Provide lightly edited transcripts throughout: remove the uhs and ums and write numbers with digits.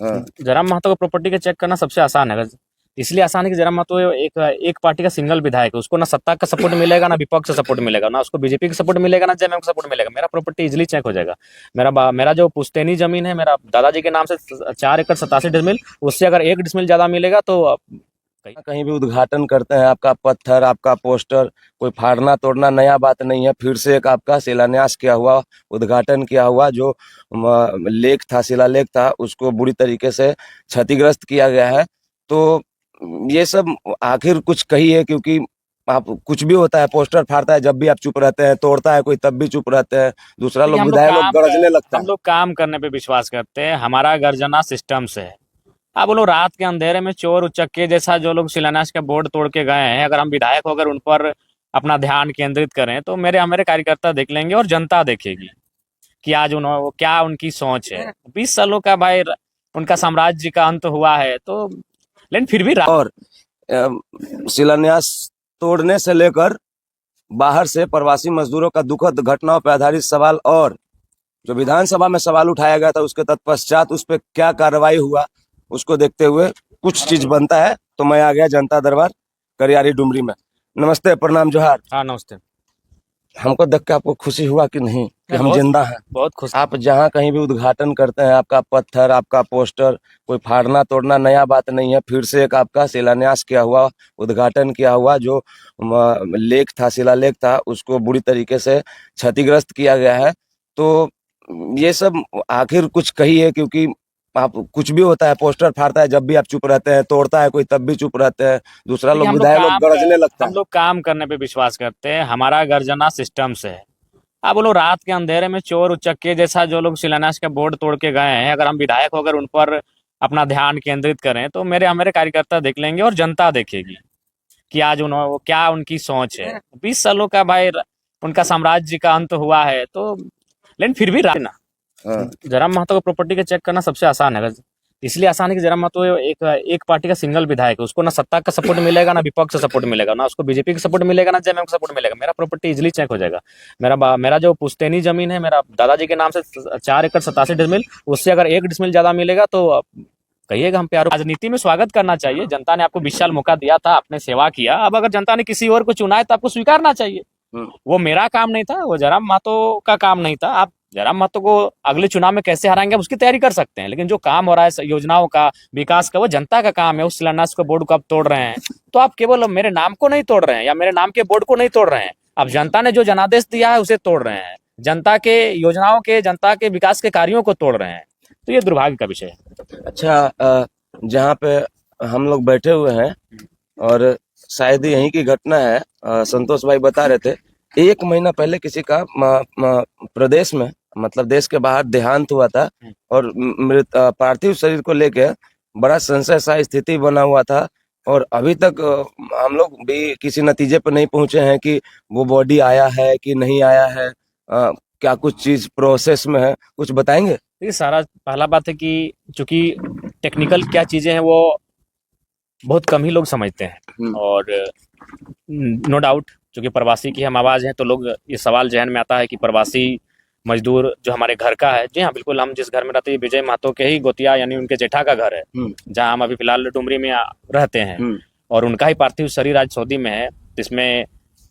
हाँ। जयराम महतो का प्रॉपर्टी का चेक करना सबसे आसान है। इसलिए आसान है कि जयराम महतो एक पार्टी का सिंगल विधायक है, उसको ना सत्ता का सपोर्ट मिलेगा, ना विपक्ष का सपोर्ट मिलेगा, ना उसको बीजेपी का सपोर्ट मिलेगा, ना जेएमएम का सपोर्ट मिलेगा। मेरा प्रॉपर्टी इजिली चेक हो जाएगा। मेरा जो पुश्तैनी जमीन है, मेरा दादाजी के नाम से 4 एकड़ 87 डिसमिल, उससे अगर 1 डिसमिल ज्यादा मिलेगा तो कहीं भी उद्घाटन करते हैं, आपका पत्थर, आपका पोस्टर, कोई फाड़ना तोड़ना नया बात नहीं है। फिर से एक आपका शिलान्यास किया हुआ, उद्घाटन किया हुआ जो लेख था, शिलालेख था, उसको बुरी तरीके से क्षतिग्रस्त किया गया है। तो ये सब आखिर कुछ कहिए, क्योंकि आप कुछ भी होता है, पोस्टर फाड़ता है जब भी आप चुप रहते हैं, तोड़ता है कोई तब भी चुप रहते हैं, दूसरा लोग विधायक लोग गरजने लगता है। हम लोग काम करने पे विश्वास करते हैं, हमारा गर्जना सिस्टम से है। आप बोलो रात के अंधेरे में चोर उचक्के जैसा जो लोग शिलान्यास का बोर्ड तोड़ के गए हैं, अगर हम विधायक होकर उन पर अपना ध्यान केंद्रित करें तो हमारे कार्यकर्ता देख लेंगे और जनता देखेगी कि आज उन्होंने क्या उनकी सोच है। 20 सालों का भाई उनका साम्राज्य का अंत हुआ है, तो लेकिन फिर भी और शिलान्यास तोड़ने से लेकर बाहर से प्रवासी मजदूरों का दुखद घटनाओं पर आधारित सवाल, और जो विधानसभा में सवाल उठाया गया था उसके तत्पश्चात उस पर क्या कार्रवाई हुआ, उसको देखते हुए कुछ चीज बनता है। तो मैं आ गया जनता दरबार करियारी डुमरी में। नमस्ते, प्रणाम, जोहार। हाँ नमस्ते। हमको देख के आपको खुशी हुआ कि नहीं कि हम बहुत जिंदा हैं? बहुत खुश। आप जहाँ कहीं भी उद्घाटन करते हैं, आपका पत्थर, आपका पोस्टर, कोई फाड़ना तोड़ना नया बात नहीं है। फिर से एक आपका शिलान्यास किया हुआ, उद्घाटन किया हुआ जो लेख था, शिलालेख था, उसको बुरी तरीके से क्षतिग्रस्त किया गया है। तो ये सब आखिर कुछ कहिए, क्योंकि आप कुछ भी होता है, पोस्टर फाड़ता है जब भी आप चुप रहते हैं, तोड़ता है कोई तब भी चुप रहते हैं, दूसरा लोग विधायक लोग गरजने लगता है। हम लोग काम करने पे विश्वास करते हैं, हमारा गर्जना सिस्टम से है। आप बोलो रात के अंधेरे में चोर उचक्के जैसा जो लोग शिलान्यास का बोर्ड तोड़ के गए हैं, अगर हम विधायक होकर उन पर अपना ध्यान केंद्रित करें तो हमारे कार्यकर्ता देख लेंगे और जनता देखेगी कि आज उन्होंने क्या उनकी सोच है। 20 सालों का भाई उनका साम्राज्य का अंत हुआ है, तो लेकिन फिर भी ना जयराम महतो का प्रॉपर्टी का चेक करना सबसे आसान है। इसलिए आसान है कि जयराम महतो एक पार्टी का सिंगल विधायक है, उसको ना सत्ता का सपोर्ट मिलेगा, ना विपक्ष का सपोर्ट मिलेगा, ना उसको बीजेपी का सपोर्ट मिलेगा, ना जेएमएम का सपोर्ट मिलेगा। मेरा प्रॉपर्टी इजिली चेक हो जाएगा। मेरा जो पुश्तैनी जमीन है, मेरा दादाजी के नाम से 4 एकड़ 87 डिसमिल, उससे अगर 1 डिसमिल ज्यादा मिलेगा तो कहिएगा हम प्यार। राजनीति में स्वागत करना चाहिए। जनता ने आपको 20 साल मौका दिया था, आपने सेवा किया। अब अगर जनता ने किसी और को चुना है तो आपको स्वीकारना चाहिए। वो मेरा काम नहीं था, वो जयराम महतो का काम नहीं था। आप जयराम महतो को अगले चुनाव में कैसे हराएंगे आप उसकी तैयारी कर सकते हैं, लेकिन जो काम हो रहा है योजनाओं का, विकास का, वो जनता का काम है। उस शिलान्यास के बोर्ड को आप तोड़ रहे हैं तो आप केवल मेरे नाम को नहीं तोड़ रहे हैं या मेरे नाम के बोर्ड को नहीं तोड़ रहे हैं, आप जनता ने जो जनादेश दिया है उसे तोड़ रहे हैं, जनता के योजनाओं के, जनता के विकास के कार्यों को तोड़ रहे हैं। तो ये दुर्भाग्य का विषय है। अच्छा, जहाँ पे हम लोग बैठे हुए हैं और शायद यहीं की घटना है, संतोष भाई बता रहे थे 1 महीना पहले किसी का प्रदेश में, मतलब देश के बाहर देहांत हुआ था और मृत पार्थिव शरीर को लेके बड़ा संशय सा स्थिति बना हुआ था। और अभी तक हम लोग भी किसी नतीजे पर नहीं पहुंचे हैं कि वो बॉडी आया है कि नहीं आया है, क्या कुछ चीज प्रोसेस में है, कुछ बताएंगे? ये सारा पहला बात है कि चूंकि टेक्निकल क्या चीजें हैं वो बहुत कम ही लोग समझते हैं, और नो डाउट चूंकि प्रवासी की हम आवाज हैं तो लोग ये सवाल जहन में आता है कि प्रवासी मजदूर जो हमारे घर का है। जी हाँ, बिल्कुल, हम जिस घर में रहते हैं विजय महतो के ही गोतिया यानी उनके जेठा का घर है, जहाँ हम अभी फिलहाल डुमरी में रहते हैं, और उनका ही पार्थिव शरीर आज सऊदी में है। इसमें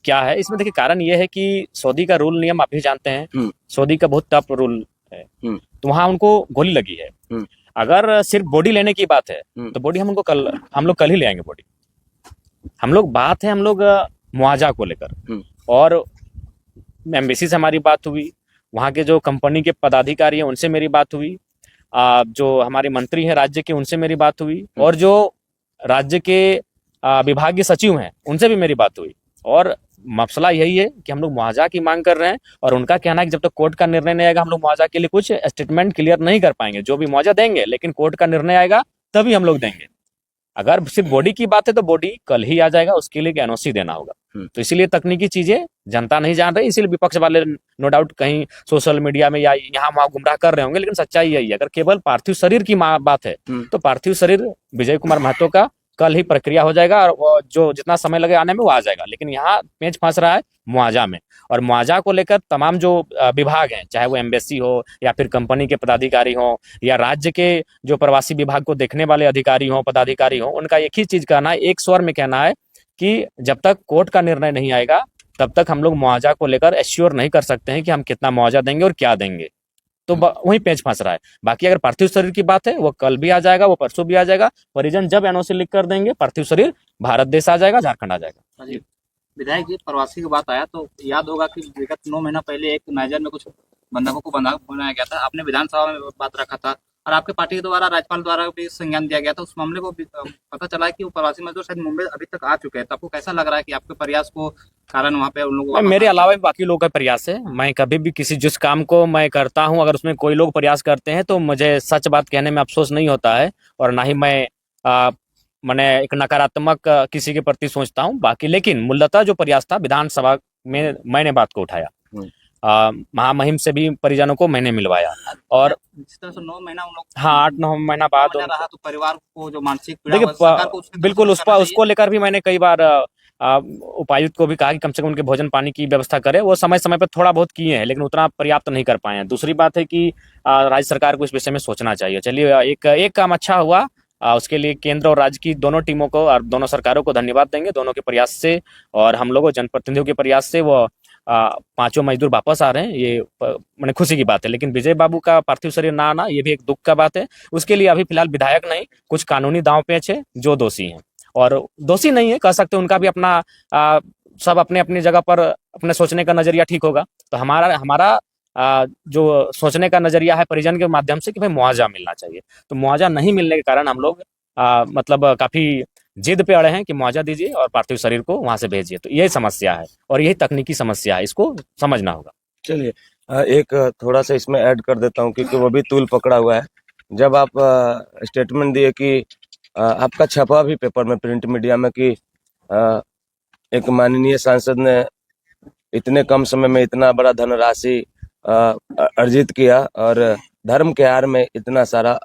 क्या है, इसमें देखिए कारण ये है कि सऊदी का रूल नियम आप भी जानते हैं, सऊदी का बहुत टफ रूल है। तो वहाँ उनको गोली लगी है। अगर सिर्फ बॉडी लेने की बात है तो बॉडी हम लोग कल ही ले आएंगे बॉडी। हम लोग मुआवजा को लेकर, और एम्बेसी से हमारी बात हुई, वहाँ के जो कंपनी के पदाधिकारी हैं उनसे मेरी बात हुई, जो हमारे मंत्री हैं राज्य के उनसे मेरी बात हुई, और जो राज्य के विभागीय सचिव हैं उनसे भी मेरी बात हुई। और मसला यही है कि हम लोग मुआवजा की मांग कर रहे हैं, और उनका कहना है कि जब तक कोर्ट का निर्णय नहीं आएगा हम लोग मुआवजा के लिए कुछ स्टेटमेंट क्लियर नहीं कर पाएंगे। जो भी मुआवजा देंगे, लेकिन कोर्ट का निर्णय आएगा तभी हम लोग देंगे। अगर सिर्फ बॉडी की बात है तो बॉडी कल ही आ जाएगा, उसके लिए एनओसी देना होगा। तो इसीलिए तकनीकी चीजें जनता नहीं जान रही, इसीलिए विपक्ष वाले नो डाउट कहीं सोशल मीडिया में या यहाँ वहाँ गुमराह कर रहे होंगे, लेकिन सच्चाई यही है। अगर केवल पार्थिव शरीर की बात है तो पार्थिव शरीर विजय कुमार महतो का कल ही प्रक्रिया हो जाएगा और वो जो जितना समय लगे आने में वो आ जाएगा। लेकिन यहाँ पेंच फंस रहा है मुआवजा में, और मुआवजा को लेकर तमाम जो विभाग हैं, चाहे वो एम्बेसी हो या फिर कंपनी के पदाधिकारी हो या राज्य के जो प्रवासी विभाग को देखने वाले अधिकारी हो पदाधिकारी हो, उनका एक ही चीज कहना है, एक स्वर में कहना है कि जब तक कोर्ट का निर्णय नहीं आएगा तब तक हम लोग मुआवजा को लेकर एश्योर नहीं कर सकते हैं कि हम कितना मुआवजा देंगे और क्या देंगे। तो वहीं पेंच फंस रहा है। बाकी अगर पार्थिव शरीर की बात है, वो कल भी आ जाएगा, वो परसों भी आ जाएगा। परिजन जब एनओसी लिख कर देंगे, पार्थिव शरीर भारत देश आ जाएगा, झारखंड आ जाएगा। जी विधायक जी, प्रवासी की बात आया तो याद होगा कि विगत 9 महीना पहले एक नाइजर में कुछ बंधकों को बंधक बनाया गया था, आपने विधानसभा में बात रखा था और आपके पार्टी के द्वारा राज्यपाल द्वारा भी संज्ञान दिया गया था। उस मामले को पता चला है कि वो प्रवासी मजदूर शायद मुंबई अभी तक आ चुके हैं, तो आपको कैसा लग रहा है कि आपके प्रयास को कारण वहाँ पे उन लोगों मेरे अलावा भी बाकी लोगों का प्रयास है। मैं कभी भी किसी जिस काम को मैं करता हूं, अगर उसमें कोई लोग प्रयास करते हैं तो मुझे सच बात कहने में अफसोस नहीं होता है, और ना ही मैं मैंने एक नकारात्मक किसी के प्रति सोचता हूं। बाकी लेकिन मूलतः जो प्रयास था विधानसभा में मैंने बात को उठाया, महामहिम से भी परिजनों को मैंने मिलवाया, और जिस तरह से 9 महीना उन लोग 8-9 महीना बाद रहा तो परिवार को जो मानसिक पीड़ा देखिए बिल्कुल उसको लेकर भी मैंने कई बार उपायुक्त को भी कहा कि कम से कम उनके भोजन पानी की व्यवस्था करे। वो समय समय पर थोड़ा बहुत किए हैं, लेकिन उतना पर्याप्त नहीं कर पाए हैं। दूसरी बात है कि राज्य सरकार को इस विषय में सोचना चाहिए। चलिए एक काम अच्छा हुआ, उसके लिए केंद्र और राज्य की दोनों टीमों को और दोनों सरकारों को धन्यवाद देंगे, दोनों के प्रयास से और हम लोगों जनप्रतिनिधियों के प्रयास से वो 5 मजदूर वापस आ रहे हैं। ये मैंने खुशी की बात है। लेकिन विजय बाबू का पार्थिव शरीर ना आना, ये भी एक दुख का बात है। उसके लिए अभी फिलहाल विधायक नहीं, कुछ कानूनी दांव पेच है जो दोषी हैं, और दोषी नहीं है कह सकते, उनका भी अपना सब अपने अपनी जगह पर अपने सोचने का नजरिया ठीक होगा। तो हमारा जो सोचने का नजरिया है परिजन के माध्यम से कि भाई मुआवजा मिलना चाहिए। तो मुआवजा नहीं मिलने के कारण हम लोग मतलब काफी जिद पे अड़े हैं कि मुआवजा दीजिए और पार्थिव शरीर को वहां से भेजिए। तो यही समस्या है और यही तकनीकी समस्या है, इसको समझना होगा। चलिए एक थोड़ा सा इसमें ऐड कर देता हूँ क्योंकि वो भी तूल पकड़ा हुआ है। जब आप स्टेटमेंट दिए कि आपका छपा भी पेपर में, प्रिंट मीडिया में, कि एक माननीय सांसद ने इतने कम समय में इतना बड़ा धनराशि अर्जित किया और धर्म के आड़ में इतना सारा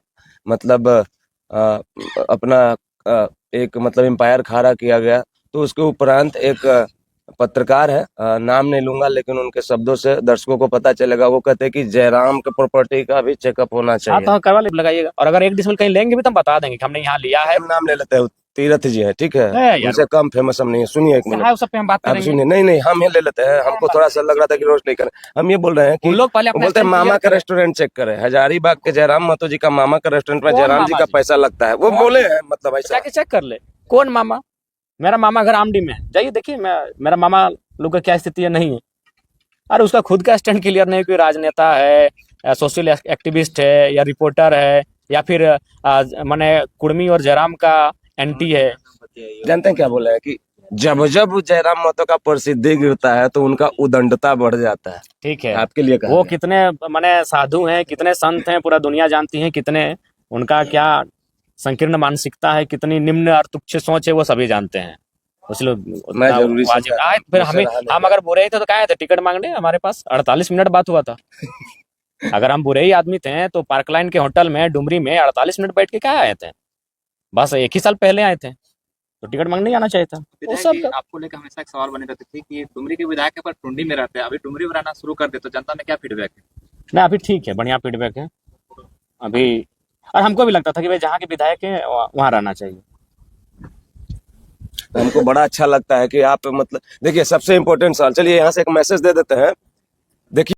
मतलब अपना एक मतलब एम्पायर खड़ा किया गया। तो उसके उपरांत एक पत्रकार है, नाम नहीं लूंगा, लेकिन उनके शब्दों से दर्शकों को पता चलेगा। वो कहते हैं कि जयराम के प्रॉपर्टी का भी चेकअप होना चाहिए। हाँ तो करवा लगाइएगा, और अगर 1 डिसमिल कहीं लेंगे भी तो हम बता देंगे कि हमने यहाँ लिया है। नाम ले लेते हैं, तीरथ जी है, ठीक है, उनसे कम फेमस हम नहीं है। सुनिए एक मिनट, उस पे हम बात करेंगे। सुनिए, नहीं हम ये ले लेते हैं। हमको थोड़ा सा लग रहा था कि रोज नहीं करें। हम ये बोल रहे हैं कि लोग पहले बोलते हैं मामा का रेस्टोरेंट चेक करें। हजारीबाग के जयराम महतो जी का मामा का रेस्टोरेंट में जयराम जी का पैसा लगता है, वो बोले हैं मतलब ऐसा। चेक कर ले कौन मामा। मेरा मामा घर आमडी में है, जाइए देखिए मेरा मामा लोग का क्या स्थिति है, नहीं है। अरे उसका खुद का स्टैंड क्लियर नहीं, कोई राजनेता है, सोशल एक्टिविस्ट है, या रिपोर्टर है, या फिर माने कुर्मी और जयराम का एंटी है। जानते हैं क्या बोला है कि जब जब जयराम महतो का प्रसिद्धि गिरता है तो उनका उदंडता बढ़ जाता है। ठीक है, आपके लिए वो कितने माने साधु हैं, कितने संत हैं, पूरा दुनिया जानती है कितने, उनका क्या संकीर्ण मानसिकता है, कितनी निम्न और तुच्छ सोच है, वो सभी जानते हैं। इसलिए फिर हम अगर बुरे ही थे तो क्या थे टिकट मांगने हमारे पास? 48 मिनट बात हुआ था। अगर हम बुरे ही आदमी थे तो पार्क लाइन के होटल में डुमरी में 48 मिनट बैठ के क्या आए थे? बस 1 ही साल पहले आए थे, तो टिकट मांगने ही आना चाहिए था। वो सब आपको लेकर हमेशा एक सवाल बने रहते थे कि डुमरी के विधायक पर टुंडी में रहते हैं, अभी डुमरी में रहना शुरू कर दे तो जनता में क्या फीडबैक है? नहीं, अभी ठीक है, बढ़िया फीडबैक है अभी। और हमको भी लगता था कि भाई जहाँ के विधायक है वहाँ रहना चाहिए। हमको बड़ा अच्छा लगता है कि आप मतलब देखिए, सबसे इम्पोर्टेंट सवाल, चलिए यहाँ से एक मैसेज दे देते हैं। देखिए